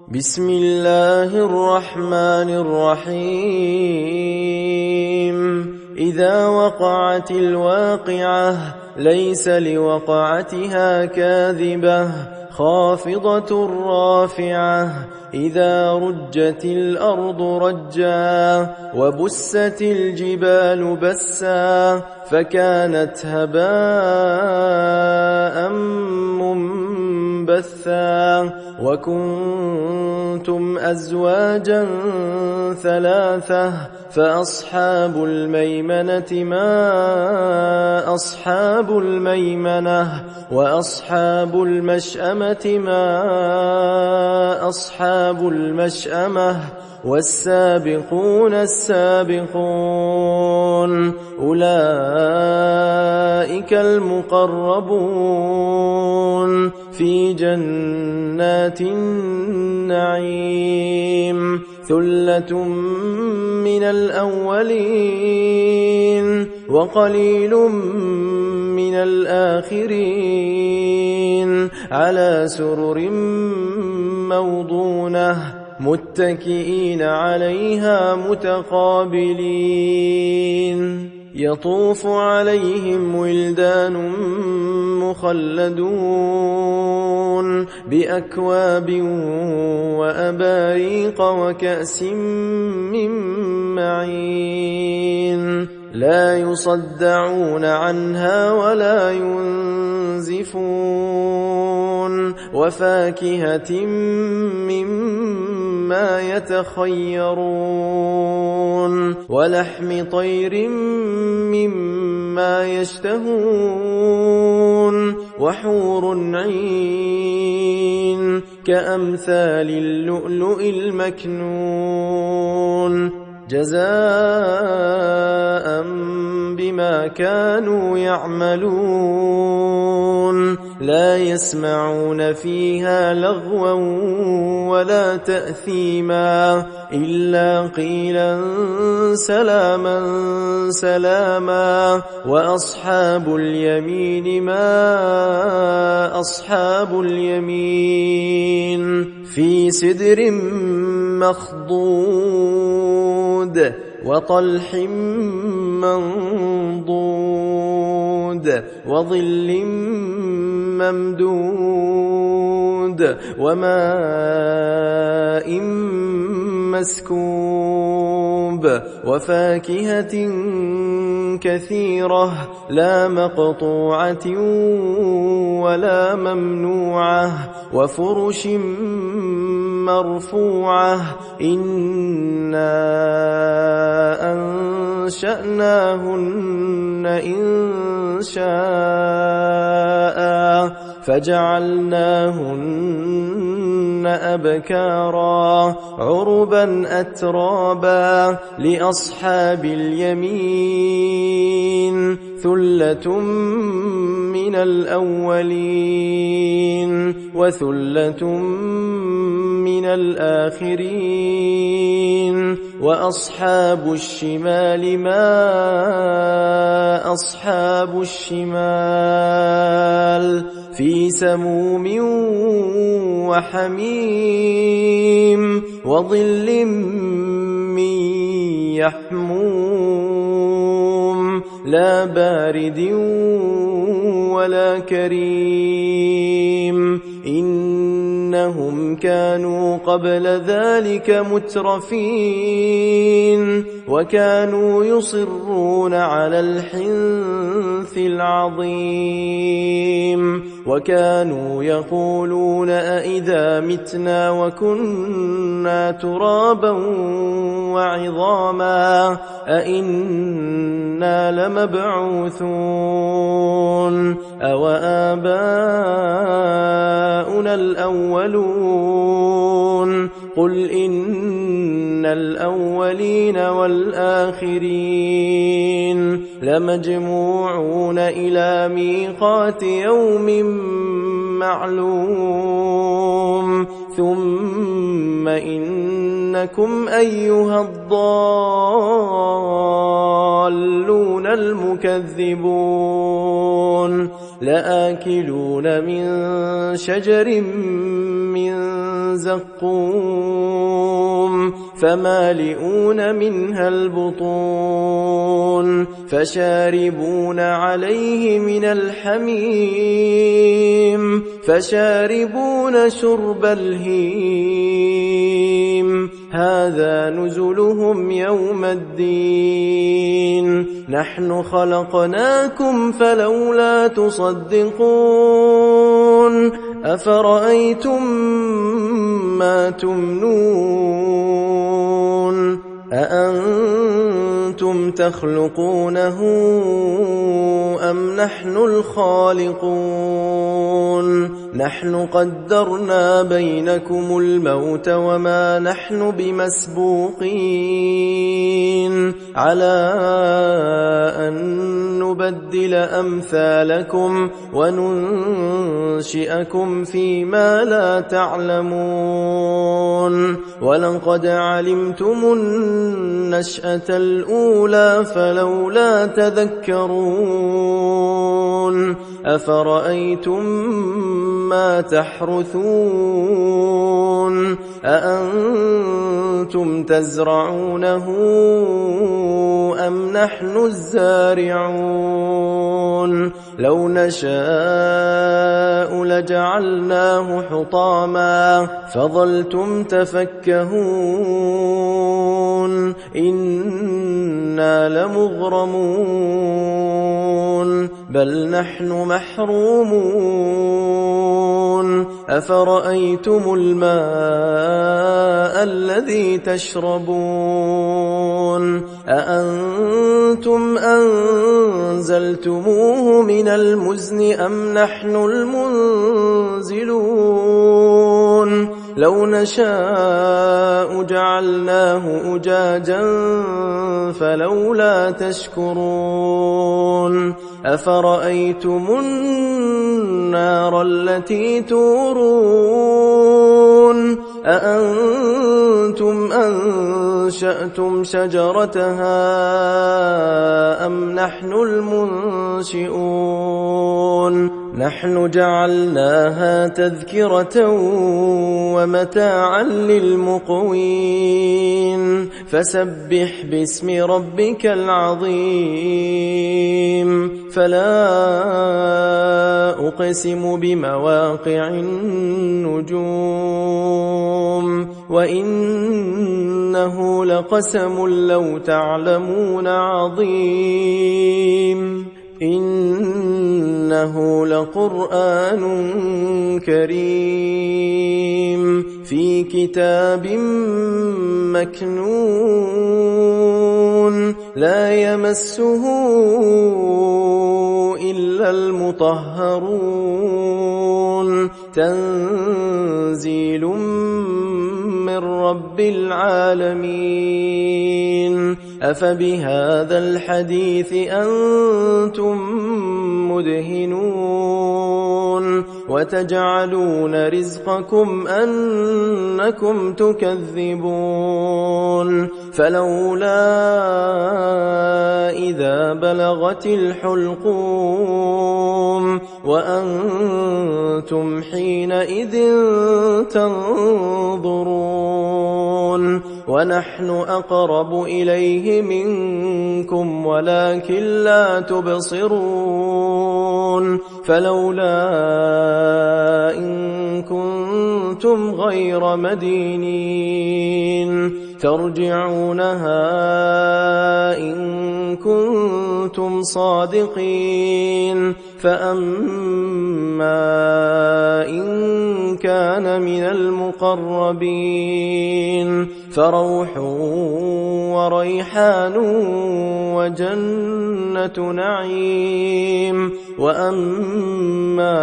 بسم الله الرحمن الرحيم إذا وقعت الواقعة ليس لوقعتها كاذبة خافضة رافعة إذا رجت الأرض رجا وبست الجبال بسا فكانت هباء منبثا وكنتم أزواجا ثلاثة فأصحاب الميمنة ما أصحاب الميمنة وأصحاب المشأمة ما أصحاب المشأمة والسابقون السابقون أولئك المقربون في جنات النعيم ثلة من الأولين وقليل من الآخرين على سرر موضونة متكئين عليها متقابلين يطوف عليهم ولدان مخلدون بأكواب وأباريق وكأس من معين لا يصدعون عنها ولا ينزفون وفاكهة مما يتخيرون ولحم طير مما يشتهون وحور عين كأمثال اللؤلؤ المكنون جزاء بما كانوا يعملون لا يسمعون فيها لغوا ولا تأثيما إلا قيلا سلاما سلاما وأصحاب اليمين ما أصحاب اليمين في سدر مخضود وطلح منضود وظل ممدود وماء مسكوب وفاكهة كثيرة لا مقطوعة ولا ممنوعة وفرش مرفوعة إنا أنشأناهن إن شاء فجعلناهن أبكارا عربا أترابا لأصحاب اليمين ثلة من الأولين وثلة من الآخرين وأصحاب الشمال ما أصحاب الشمال في سموم وحميم وظل من يحموم لا بارد ولا كريم إنهم كانوا قبل ذلك مترفين وكانوا يصرون على الحنث العظيم وكانوا يقولون أئذا متنا وكنا ترابا وعظاما أئنا لمبعوثون أو آباؤنا الأولون قل إن الأولين والآخرين لمجموعون إلى ميقات يوم معلوم ثم إنكم أيها الضالون المكذبون لآكلون من شجر من زقوم فمالئون منها البطون فشاربون عليه من الحميم فشاربون شرب الهيم هذا نزلهم يوم الدين نحن خلقناكم فلولا تصدقون أفرأيتم ما تمنون أأنتم تخلقونه أم نحن الخالقون نحن قدرنا بينكم الموت وما نحن بمسبوقين على أن نبدل أمثالكم وننشئكم فيما لا تعلمون ولقد علمتم النشأة الأولى فلولا تذكرون أفرأيتم ما تحرثون أأنتم تزرعونه أم نحن الزارعون لو نشاء لجعلناه حطاما فظلتم تفكهون إنا لمغرمون بل نحن محرومون أفرأيتم الماء الذي تشربون أأنتم أنزلتموه من المزن أم نحن المنزلون لو نشاء جعلناه أجاجا فلولا تشكرون أفرأيتم النار التي تورون أأنتم أنشأتم شجرتها أم نحن المنشئون نحن جعلناها تذكرة ومتاعا للمقوين فسبح باسم ربك العظيم فلا أقسم بمواقع النجوم وإنه لقسم لو تعلمون عظيم إنه لقرآن كريم في كتاب مكنون لا يمسه إلا المطهرون تنزيل من رب العالمين أفبهذا الحديث أنتم مدهنون وتجعلون رزقكم أنكم تكذبون فلولا إذا بلغت الحلقوم وأنتم حينئذ تنظرون ونحن أقرب إليه منكم ولكن لا تبصرون فلولا إن كنتم غير مدينين ترجعونها إن كنتم صادقين فأما إن كان من المقربين فروح وريحان وجنة نعيم وأما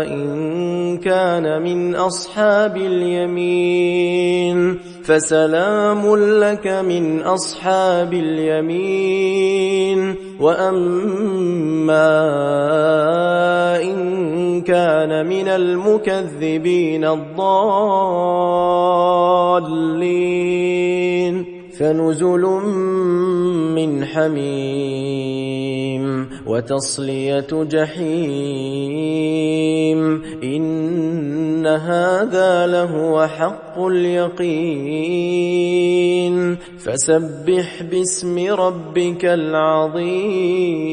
إن كان من أصحاب اليمين فسلام لك من أصحاب اليمين وأما إن كان من المكذبين الضالين فنزل من حميم وتصلية جحيم إن هذا لهو حق اليقين فسبح باسم ربك العظيم